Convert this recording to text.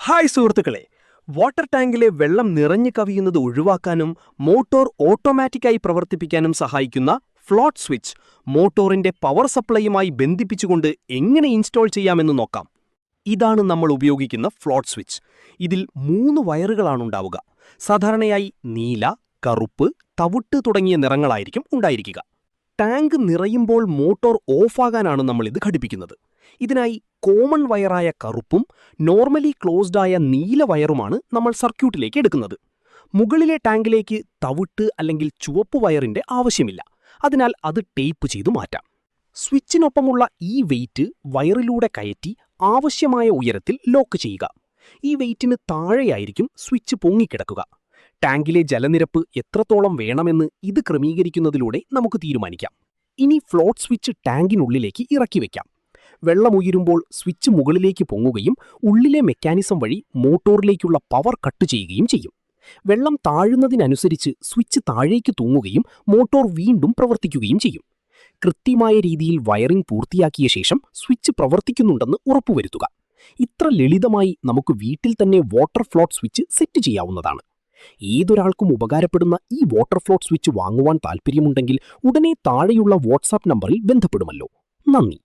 Hi സുഹൃത്തുക്കളെ, water ടാങ്കിലെ വെള്ളം നിറഞ്ഞു കവിയുന്നത് ഒഴിവാക്കാനും മോട്ടോർ ഓട്ടോമാറ്റിക്കായി പ്രവർത്തിപ്പിക്കാനും സഹായിക്കുന്ന ഫ്ലോട്ട് സ്വിച്ച് മോട്ടോറിന്റെ പവർ സപ്ലൈയുമായി ബന്ധിപ്പിച്ചുകൊണ്ട് എങ്ങനെ ഇൻസ്റ്റാൾ ചെയ്യാമെന്ന് നോക്കാം. ഇതാണ് നമ്മൾ ഉപയോഗിക്കുന്ന ഫ്ലോട്ട് സ്വിച്ച്. ഇതിൽ 3 വയറുകളാണുണ്ടാവുക. സാധാരണയായി നീല, കറുപ്പ്, തവിട്ട് തുടങ്ങിയ നിറങ്ങളായിരിക്കും ഉണ്ടായിരിക്കുക. ടാങ്ക് നിറയുമ്പോൾ മോട്ടോർ ഓഫാകാനാണ് നമ്മളിത് ഘടിപ്പിക്കുന്നത്. ഇതിനായി കോമൺ വയറായ കറുപ്പും നോർമലി ക്ലോസ്ഡായ നീല വയറുമാണ് നമ്മൾ സർക്യൂട്ടിലേക്ക് എടുക്കുന്നത്. മുകളിലെ ടാങ്കിലേക്ക് തവിട്ട് അല്ലെങ്കിൽ ചുവപ്പ് വയറിന്റെ ആവശ്യമില്ല. അതിനാൽ അത് ടേപ്പ് ചെയ്തു മാറ്റാം. സ്വിച്ചിനൊപ്പമുള്ള ഈ വെയിറ്റ് വയറിലൂടെ കയറ്റി ആവശ്യമായ ഉയരത്തിൽ ലോക്ക് ചെയ്യുക. ഈ വെയിറ്റിന് താഴെയായിരിക്കും സ്വിച്ച് പൊങ്ങിക്കിടക്കുക. ടാങ്കിലെ ജലനിരപ്പ് എത്രത്തോളം വേണമെന്ന് ഇത് ക്രമീകരിക്കുന്നതിലൂടെ നമുക്ക് തീരുമാനിക്കാം. ഇനി ഫ്ലോട്ട് സ്വിച്ച് ടാങ്കിനുള്ളിലേക്ക് ഇറക്കി വയ്ക്കാം. വെള്ളമുയരുമ്പോൾ സ്വിച്ച് മുകളിലേക്ക് പൊങ്ങുകയും ഉള്ളിലെ മെക്കാനിസം വഴി മോട്ടോറിലേക്കുള്ള പവർ കട്ട് ചെയ്യുകയും ചെയ്യും. വെള്ളം താഴുന്നതിനനുസരിച്ച് സ്വിച്ച് താഴേക്ക് തൂങ്ങുകയും മോട്ടോർ വീണ്ടും പ്രവർത്തിക്കുകയും ചെയ്യും. കൃത്യമായ രീതിയിൽ വയറിംഗ് പൂർത്തിയാക്കിയ ശേഷം സ്വിച്ച് പ്രവർത്തിക്കുന്നുണ്ടെന്ന് ഉറപ്പുവരുത്തുക. ഇത്ര ലളിതമായി നമുക്ക് വീട്ടിൽ തന്നെ വാട്ടർ ഫ്ലോട്ട് സ്വിച്ച് സെറ്റ് ചെയ്യാവുന്നതാണ്. ഏതൊരാൾക്കും ഉപകാരപ്പെടുന്ന ഈ വാട്ടർ ഫ്ലോട്ട് സ്വിച്ച് വാങ്ങുവാൻ താൽപ്പര്യമുണ്ടെങ്കിൽ ഉടനെ താഴെയുള്ള വാട്സാപ്പ് നമ്പറിൽ ബന്ധപ്പെടുമല്ലോ. നന്ദി.